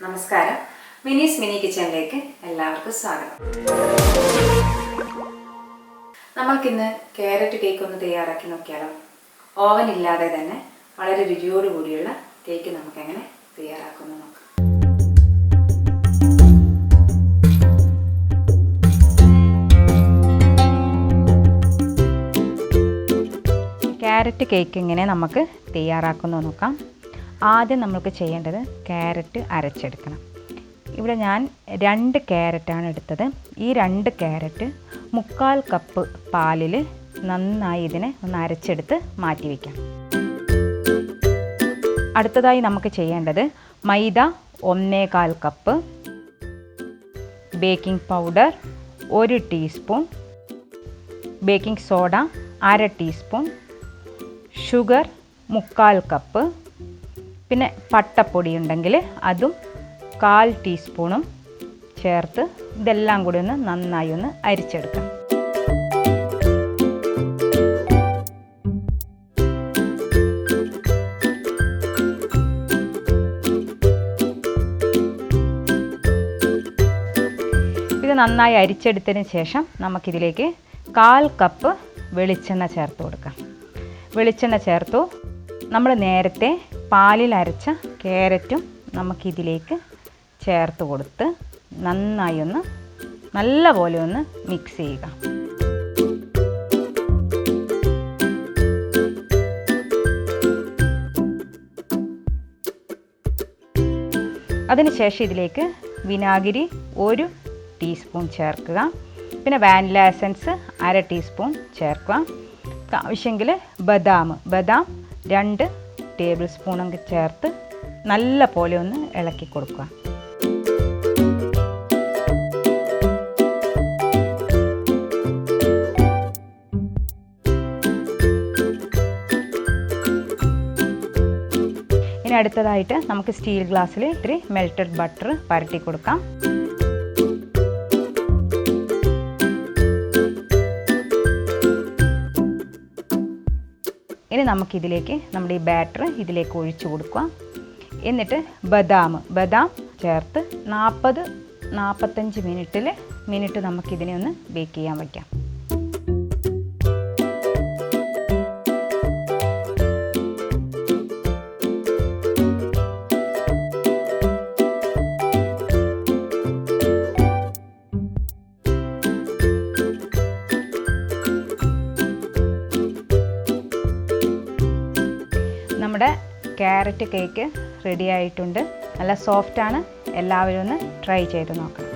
നമസ്കാരം. മിനീസ് മിനി കിച്ചണിലേക്ക് എല്ലാവർക്കും സ്വാഗതം. നമ്മൾക്കിന്ന് ക്യാരറ്റ് കേക്ക് ഒന്ന് തയ്യാറാക്കി നോക്കിയാലോ? ഓവൻ ഇല്ലാതെ തന്നെ വളരെ രുചിയോടുകൂടിയുള്ള കേക്ക് നമുക്ക് എങ്ങനെ തയ്യാറാക്കുന്നു നോക്കാം. ക്യാരറ്റ് കേക്ക് എങ്ങനെ നമുക്ക് തയ്യാറാക്കുന്നു നോക്കാം. ആദ്യം നമുക്ക് ചെയ്യേണ്ടത് ക്യാരറ്റ് അരച്ചെടുക്കണം. ഇവിടെ ഞാൻ 2 ക്യാരറ്റാണ് എടുത്തത്. ഈ 2 ക്യാരറ്റ് 3/4 കപ്പ് പാലിൽ നന്നായി ഇതിനെ ഒന്ന് അരച്ചെടുത്ത് മാറ്റി വയ്ക്കാം. അടുത്തതായി നമുക്ക് ചെയ്യേണ്ടത് മൈദ 1/4 cup, baking powder 1 teaspoon, baking soda 1/2 teaspoon, sugar 3/4 cup, പിന്നെ പട്ടപ്പൊടി ഉണ്ടെങ്കിൽ അതും 1/4 ടീസ്പൂണും ചേർത്ത് ഇതെല്ലാം കൂടി ഒന്ന് നന്നായി ഒന്ന് അരിച്ചെടുക്കാം. ഇത് നന്നായി അരിച്ചെടുത്തതിന് ശേഷം നമുക്കിതിലേക്ക് 1/4 കപ്പ് വെളിച്ചെണ്ണ ചേർത്ത് കൊടുക്കാം. വെളിച്ചെണ്ണ ചേർത്തു. നമ്മൾ നേരത്തെ പാലിൽ അരച്ച ക്യാരറ്റും നമുക്കിതിലേക്ക് ചേർത്ത് കൊടുത്ത് നന്നായി ഒന്ന് നല്ലപോലെ ഒന്ന് മിക്സ് ചെയ്യുക. അതിനുശേഷം ഇതിലേക്ക് വിനാഗിരി 1 ടീസ്പൂൺ ചേർക്കുക. പിന്നെ വാനില എസൻസ് 1/2 ടീസ്പൂൺ ചേർക്കുക. ആവശ്യമെങ്കിൽ ബദാം 2 ടേബിൾ സ്പൂണൊക്കെ ചേർത്ത് നല്ല പോലെ ഒന്ന് ഇളക്കി കൊടുക്കുക. ഇനി അടുത്തതായിട്ട് നമുക്ക് സ്റ്റീൽ ഗ്ലാസ്സിൽ ഇത്തിരി മെൽറ്റഡ് ബട്ടർ പരട്ടി കൊടുക്കാം. ഇനി നമുക്കിതിലേക്ക് നമ്മുടെ ഈ ബാറ്റർ ഇതിലേക്ക് ഒഴിച്ചു കൊടുക്കുക. എന്നിട്ട് ബദാം ചേർത്ത് 40-45 മിനിറ്റ് നമുക്കിതിനെ ഒന്ന് ബേക്ക് ചെയ്യാൻ വയ്ക്കാം. നമ്മുടെ ക്യാരറ്റ് കേക്ക് റെഡി ആയിട്ടുണ്ട്. നല്ല സോഫ്റ്റാണ്. എല്ലാവരും ഒന്ന് ട്രൈ ചെയ്ത് നോക്കണം.